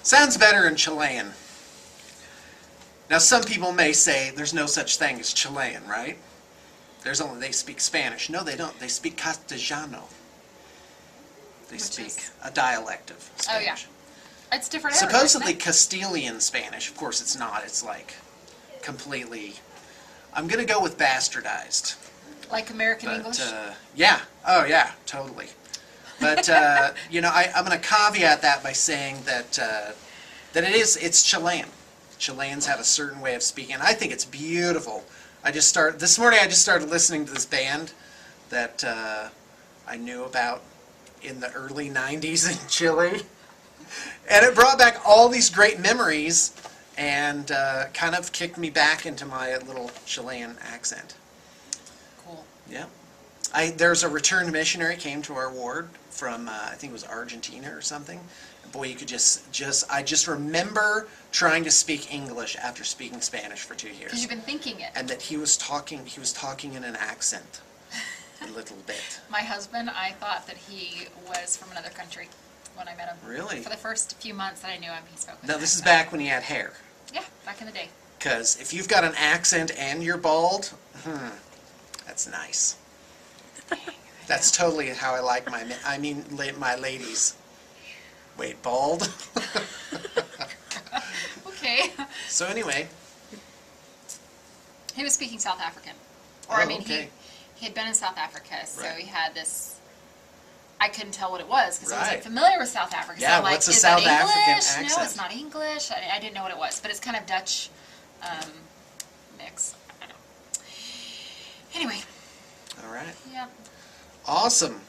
Sounds better in Chilean. Now, some people may say there's no such thing as Chilean, right? They speak Spanish. No, they don't. They speak Castellano. They speak a dialect of Spanish. Oh, yeah. It's different everywhere, Supposedly isn't it? Castilian Spanish. Of course, it's not. It's like completely. I'm going to go with bastardized. Like American But, English? yeah. Oh, yeah. Totally. But I'm going to caveat that by saying that it's Chilean. Chileans have a certain way of speaking. I think it's beautiful. This morning I just started listening to this band that I knew about in the early 90s in Chile. And it brought back all these great memories and kind of kicked me back into my little Chilean accent. Cool. Yeah. There's a returned missionary came to our ward from, I think it was Argentina or something. Boy, you could I just remember trying to speak English after speaking Spanish for 2 years. Because you've been thinking it. And that he was talking in an accent a little bit. My husband, I thought that he was from another country when I met him. Really? For the first few months that I knew him, he spoke with Now, an this is accent. back when he had hair. Yeah, back in the day. Because if you've got an accent and you're bald, that's nice. That's totally how I like my ladies. Wait, bald? Okay. So anyway. He was speaking South African. Okay. He had been in South Africa, so Right. he had this, I couldn't tell what it was, because I wasn't Right. familiar with South Africa. Yeah, so I'm like, what's a is South that African English? No, accent? it's not English. I didn't know what it was, but it's kind of Dutch mix. I don't know. Anyway, All right. yeah. Awesome.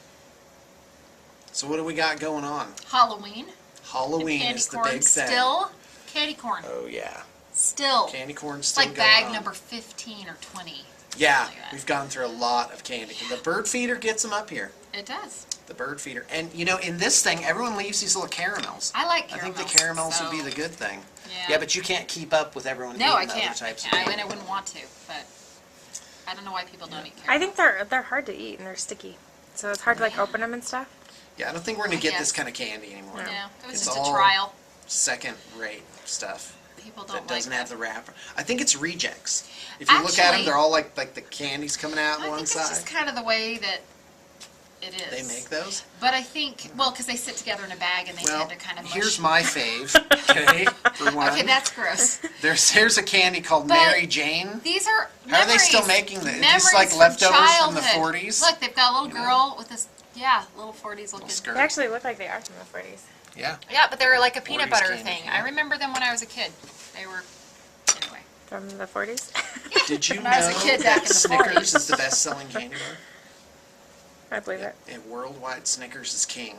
So what do we got going on? Halloween. Halloween Candy is the corn big thing. still. Candy corn. Oh yeah. Still. Candy corn's It's still like going bag on. number 15 or 20. Yeah, something like that. we've gone through a lot of candy. The bird feeder gets them up here. It does. The bird feeder. And in this thing, everyone leaves these little caramels. I like I caramels. think the caramels would be so- the good thing. Yeah. But you can't keep up with everyone No, I eating can't. other types I of can't. candy. I wouldn't want to, but I don't know why people don't eat I caramels. think they're hard to eat and they're sticky, so it's hard to like open them and stuff. Yeah, I don't think we're going I to get guess. this kind of candy anymore. No, it was It's just a all trial. second-rate stuff People that don't like doesn't have that. the wrapper. I think it's rejects. If you look at them, Actually- they're all like the candy's coming out I one think side. it's just kind of the way that it is. They make those? But I think, well, because they sit together in a bag and they Well, tend to kind of mush. here's my fave, okay, for one. Okay, that's gross. Here's a candy called But Mary Jane. These are How are they still memories- making this? memories Just like from leftovers from the childhood. 40s? Look, they've got a little You know? girl with this, little 40s looking. skirt. They actually look like they are from the 40s. Yeah. Yeah, but they were like a peanut 40s butter candy, thing. yeah. I remember them when I was a kid. They were, anyway. From the 40s? Did you When know I was a kid back that in the Snickers 40s. is the best-selling candy bar? I believe it. And worldwide, Snickers is king.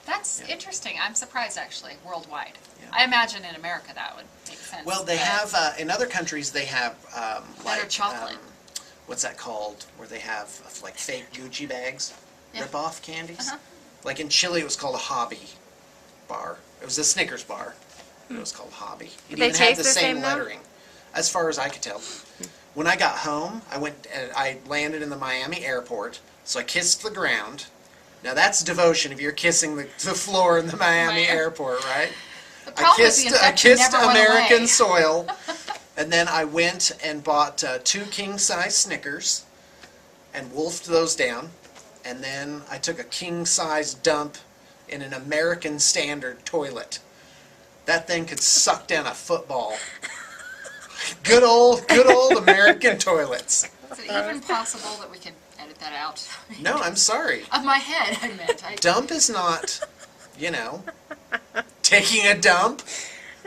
That's Yeah. interesting. I'm surprised, actually, worldwide. Yeah. I imagine in America that would make sense. Well, they but- have, in other countries, they have, Better like, chocolate. what's that called? Where they have, like, fake Gucci bags, Yeah. rip-off candies. Uh-huh. Like in Chile, it was called a hobby bar. It was a Snickers bar. It was called Hobby. It They even had taste the the same same, though? lettering, as far as I could tell. When I got home, I landed in the Miami airport, so I kissed the ground. Now that's devotion if you're kissing the floor in the Miami Miami. airport, right? The I problem is the kissed infection never went American away. soil, and then I went and bought 2 king-size Snickers and wolfed those down, and then I took a king-size dump in an American standard toilet. That thing could suck down a football. Good old American toilets. Is it even possible that we could edit that out? No, I'm sorry. Of my head, I meant. Dump is not, taking a dump.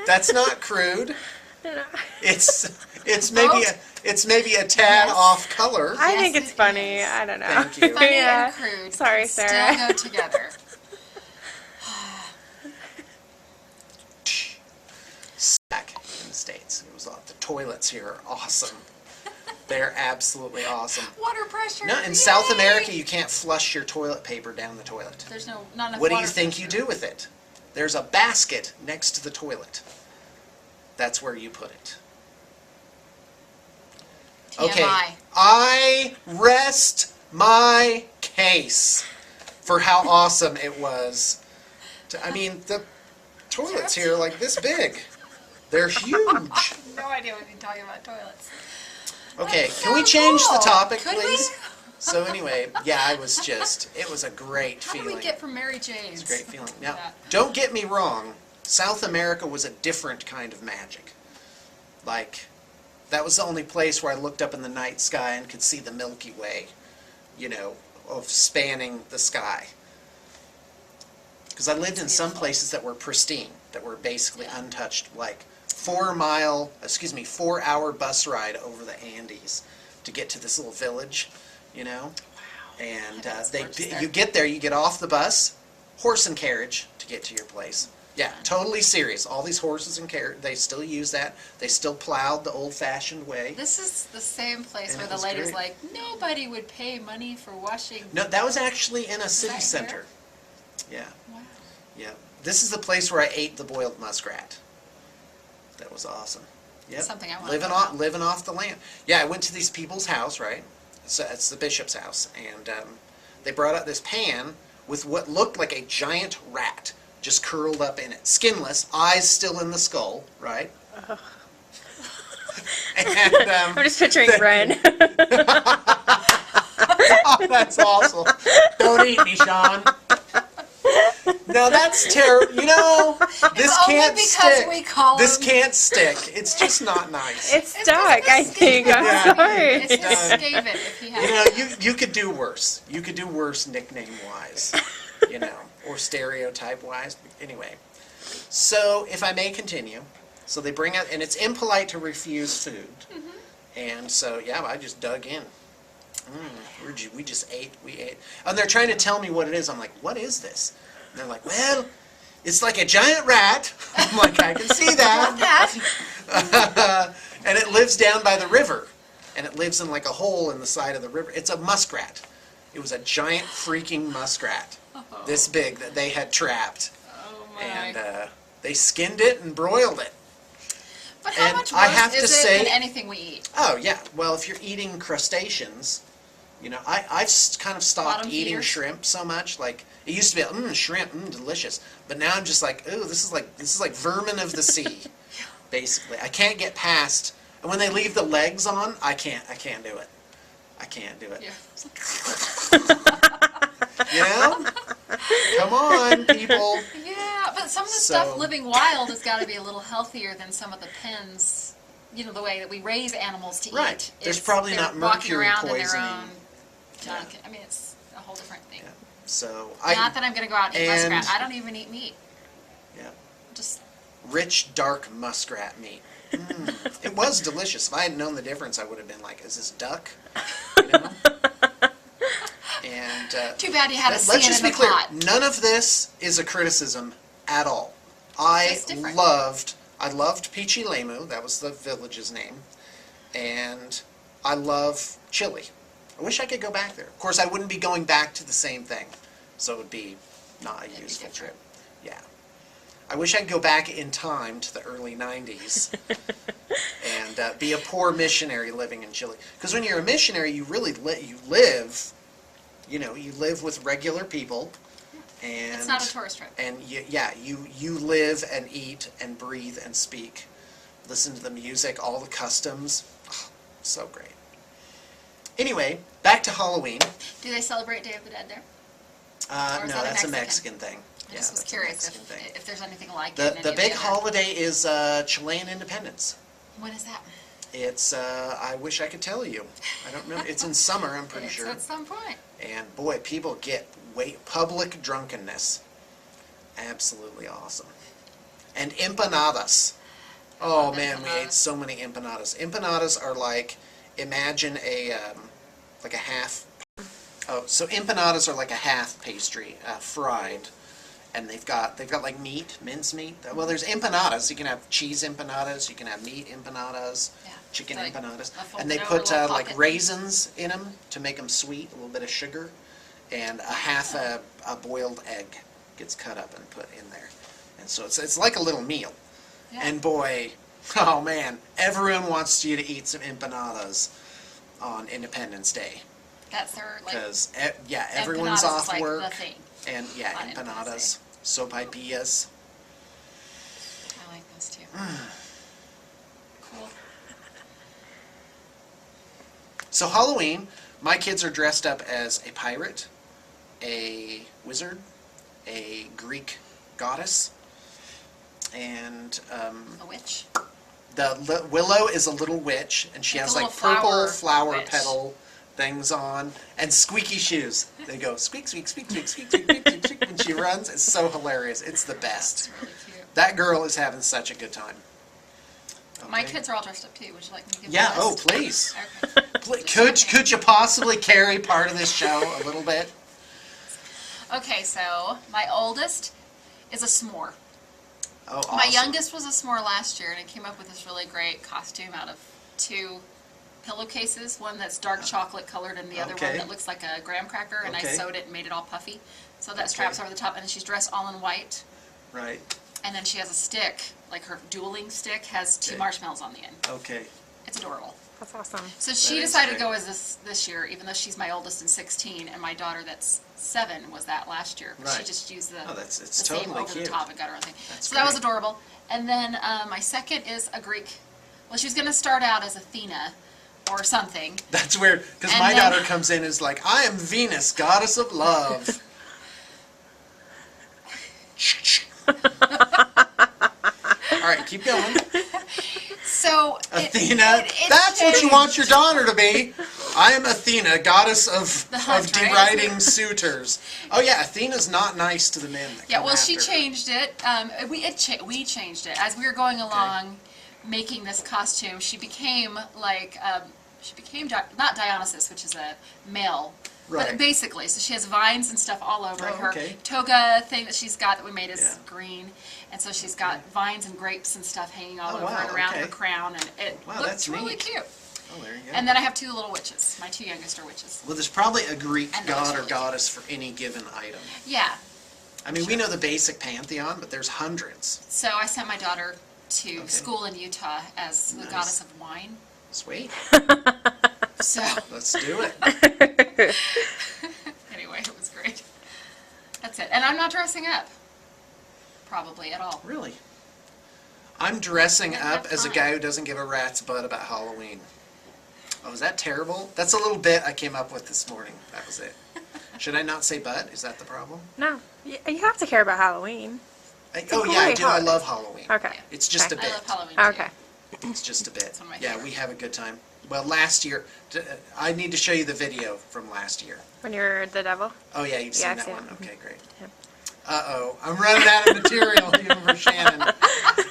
That's not crude. It's maybe a tad Yes. off color. I Yes, think it's it funny. is. I don't know. Thank you. Funny Yeah. and crude. Sorry, can Sarah. Still go together. Back in the States, it was the toilets here are awesome. They're absolutely awesome. Water pressure. No, in South yay! America, you can't flush your toilet paper down the toilet. There's not enough What do you water think you pressure. do with it? There's a basket next to the toilet. That's where you put it. Okay, TMI. I rest my case for how awesome it was. I mean, toilets here like this big. They're huge. No idea we've been talking about toilets. Okay, That's can we so change the cool. topic, Could we? please? So anyway, yeah, it was a great How feeling. do we get from Mary Jane's? It's a great feeling. Now, Yeah. don't get me wrong, South America was a different kind of magic. Like, that was the only place where I looked up in the night sky and could see the Milky Way, you know, of spanning the sky. Because I lived in some beautiful. places that were pristine, that were basically Yeah. untouched, like 4-hour bus ride over the Andes to get to this little village, you know? And I bet it's gorgeous there. you get there, you get off the bus, horse and carriage to get to your place. Yeah, totally serious. All these horses and carriage, they still use that. They still plowed the old-fashioned way. This is the same place And where it the was lady's great. like, nobody would pay money for washing. No, that was actually in a city that center. Yeah, Wow. yeah. This is the place where I ate the boiled muskrat. That was awesome. Yep. Something I wanna living go off now. living off the land. Yeah, I went to these people's house, right? So it's the bishop's house, and they brought out this pan with what looked like a giant rat just curled up in it, skinless, eyes still in the skull, right? And I'm just picturing Ren. oh, that's awesome. Don't eat me, Sean. No, that's terrible. You know, this It's only can't because stick. we call This him- can't stick. It's just not nice. It's stuck, I think. I'm Yeah. sorry. It's his done. Skaven if he You has. know, you could do worse. You could do worse nickname-wise, you know, or stereotype-wise. Anyway, so if I may continue, so they bring out, and it's impolite to refuse food, and so yeah, I just dug in. We just ate. We ate, and they're trying to tell me what it is. I'm like, what is this? And they're like, well, it's like a giant rat. I'm like, I can see that. And it lives down by the river. And it lives in like a hole in the side of the river. It's a muskrat. It was a giant freaking muskrat. This big that they had trapped. Oh my. And they skinned it and broiled it. But how and much I worse have to is it say- than anything we eat? Oh, yeah. Well, if you're eating crustaceans, you know, kind of stopped Bottom eating feeders? shrimp so much. Like, it used to be, shrimp, delicious. But now I'm just like, ooh, this is like vermin of the sea, basically. I can't get past, and when they leave the legs on, I can't do it. I can't do it. Yeah. You know? Come on, people. Yeah, but some of the So- stuff living wild has got to be a little healthier than some of the pens. You know, the way that we raise animals to Right. eat. There's It's- probably they're not walking mercury around in their poisoning. own junk. I mean, it's a whole different thing. Yeah. So, Not that I'm going to go out and eat and- muskrat. I don't even eat meat. yeah. Just Rich, dark muskrat meat. It was delicious. If I had known the difference, I would have been like, is this duck? You know? And too bad you had to see let's it just in be the clear, pot. none of this is a criticism at all. I It's different. loved Peachy Lemu, that was the village's name, and I love Chile. I wish I could go back there. Of course, I wouldn't be going back to the same thing, so it would be not a It'd be useful different. trip. Yeah. I wish I could go back in time to the early 90s and be a poor missionary living in Chile. Because when you're a missionary, you really live, you know, you live with regular people. And It's not a tourist trip. and you live and eat and breathe and speak, listen to the music, all the customs. Oh, so great. Anyway, back to Halloween. Do they celebrate Day of the Dead there? Or is No, that a that's a Mexican? Mexican thing. I just was that's a curious Mexican thing. if there's anything like it. The in any of big other- holiday is Chilean independence. When is that? It's I wish I could tell you. I don't remember. It's in summer, I'm pretty It's sure. at some point. And boy, people get public drunkenness. Absolutely awesome. And empanadas. Oh love man, we empanadas. ate so many empanadas. Empanadas are like, imagine like a half. Oh, so empanadas are like a half pastry, fried, and they've got like meat, mincemeat. Well, there's empanadas. You can have cheese empanadas. You can have meat empanadas. Yeah. Chicken Like empanadas, a folded and they over put little like pocket. raisins in them to make them sweet, a little bit of sugar, and a half a boiled egg gets cut up and put in there, and so it's like a little meal. Yeah. And boy, oh man, everyone wants you to eat some empanadas on Independence Day That's their like. because everyone's empanadas off is like work, the thing. and yeah, on Independence empanadas, sopaipillas. this too. Cool. So Halloween, my kids are dressed up as a pirate, a wizard, a Greek goddess, and A witch. Willow is a little witch, and she It's has a like little purple flower flower witch. petal things on, and squeaky shoes. They go squeak, squeak, squeak, squeak, squeak, squeak, squeak, squeak, squeak when she runs. It's so hilarious. It's the best. It's really cute. That girl is having such a good time. My Okay. kids are all dressed up too. Would you like me to give Yeah. you a Oh, list? please. Okay. Could you possibly carry part of this show a little bit? Okay, so my oldest is a s'more. Oh, awesome. My youngest was a s'more last year, and I came up with this really great costume out of 2 pillowcases. One that's dark chocolate colored, and the other Okay. one that looks like a graham cracker. And I Okay. sewed it and made it all puffy, so that Okay. straps over the top. And then she's dressed all in white. Right. And then she has a stick, like her dueling stick, has 2 Okay. marshmallows on the end. Okay. It's adorable. That's awesome. So she is decided to great. go as this year, even though she's my oldest and 16, and my daughter that's 7 was that last year. She Right. just used the, Oh, it's the same totally over cute. the top and got her own thing. That's So that was great. adorable. And then my second is a Greek. Well, she was going to start out as Athena or something. That's weird, because And my then- daughter comes in as like, I am Venus, goddess of love. All right, keep going. So Athena, it that's what you want your changed. daughter to be. I am Athena, goddess of, The hunt, of right? deriding suitors. Oh yeah, Athena's not nice to the men that Yeah, come well, she after her. changed it. We changed it as we were going along, making this costume. She became like not Dionysus, which is a male, Right. but basically, so she has vines and stuff all over it. Oh, Her okay. toga thing that she's got that we made is Yeah. green, and so she's got vines and grapes and stuff hanging all Oh, over wow, and around her okay. crown, and it Wow, looks that's really neat. cute. Oh, there you go. And then I have 2 little witches. My 2 youngest are witches. Well, there's probably a Greek And those god are or really goddess for any given item. Yeah. I mean, we know the basic pantheon, but there's hundreds. So I sent my daughter to Okay. school in Utah as the Nice. goddess of wine. Sweet. So Let's do it. anyway, it was great. That's it. And I'm not dressing up. Probably at all. Really? I'm dressing Yeah, up that's as a fine. guy who doesn't give a rat's butt about Halloween. Oh, is that terrible? That's a little bit I came up with this morning. That was it. Should I not say butt? Is that the problem? No, you have to care about Halloween. Oh yeah, I great do. I holiday. love Halloween. Okay. It's just Okay. a I bit. love Halloween too. Okay. It's just a bit. It's one of my Yeah, favorite. we have a good time. Well, last year, I need to show you the video from last year. When you're the devil. Oh yeah, you've seen I've that seen one. it. Okay, great. Yep. Uh-oh, I'm running out of material even for Shannon.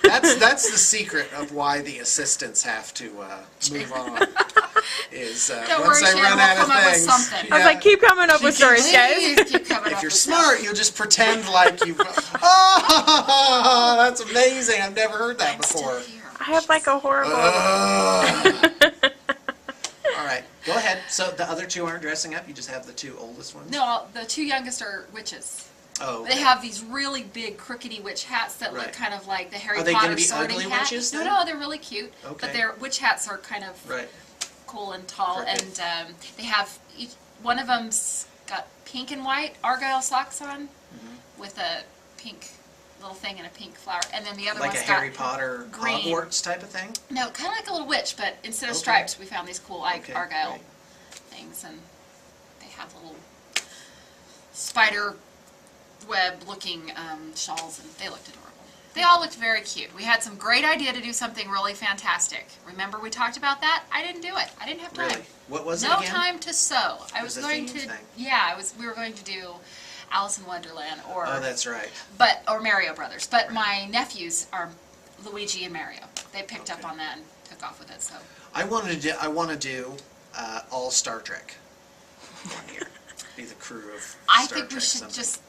That's the secret of why the assistants have to move on. Is Don't once worry, I Shannon, run we'll out of come up with things. something. I was like, keep coming up She with keeps- stories, guys. Please keep coming If up you're with smart, stuff. you'll just pretend like you've. Oh, that's amazing! I've never heard that I'm still before. here. I have like a horrible. All right, go ahead. So the other 2 aren't dressing up. You just have the 2 oldest ones. No, the 2 youngest are witches. Oh. They have these really big crookedy witch hats that Right. look kind of like the Harry Are they gonna Potter be sorting ugly hat. witches No, then? no, they're really cute. Okay. But their witch hats are kind of Right. cool and tall, Crooked. and they have one of them's got pink and white Argyle socks on Mm-hmm. with a pink little thing and a pink flower, and then the other Like a one's Harry got Potter green. Hogwarts type of thing. No, kind of like a little witch, but instead of Okay. stripes, we found these cool like Okay, Argyle great. things, and they have little spider web looking shawls, and they looked adorable. They all looked very cute. We had some great idea to do something really fantastic. Remember we talked about that? I didn't do it. I didn't have time. Really? What was it No again? time to sew. I was was a going theme to thing. yeah, we were going to do Alice in Wonderland or Oh, that's right. or Mario Brothers. But my nephews are Luigi and Mario. They picked up Okay. on that and took off with it. So I want to do all Star Trek one year. Be the crew of I Star think we Trek should something. just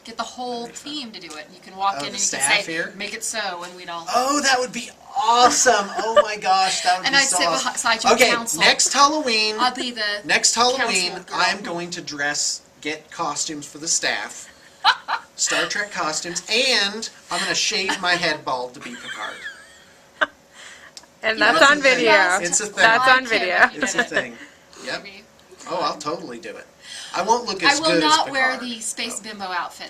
get the whole That'd be fun. team to do it. And you can walk Oh, in the and you can staff say, here? "Make it so," and we'd all. Oh, that would be awesome! Oh my gosh, that would And be I'd so sit awesome. beside your Okay, counsel. next Halloween. I'll be the Next Halloween, counsel girl. I'm going to get costumes for the staff, Star Trek costumes, and I'm going to shave my head bald to be Picard. And You that's know, on video. yes, It's a thing. That's I on can't video. believe It's a it. thing. Yep. Maybe. Oh, I'll totally do it. I won't look I as will good not as wear Picard. the Space Bimbo outfit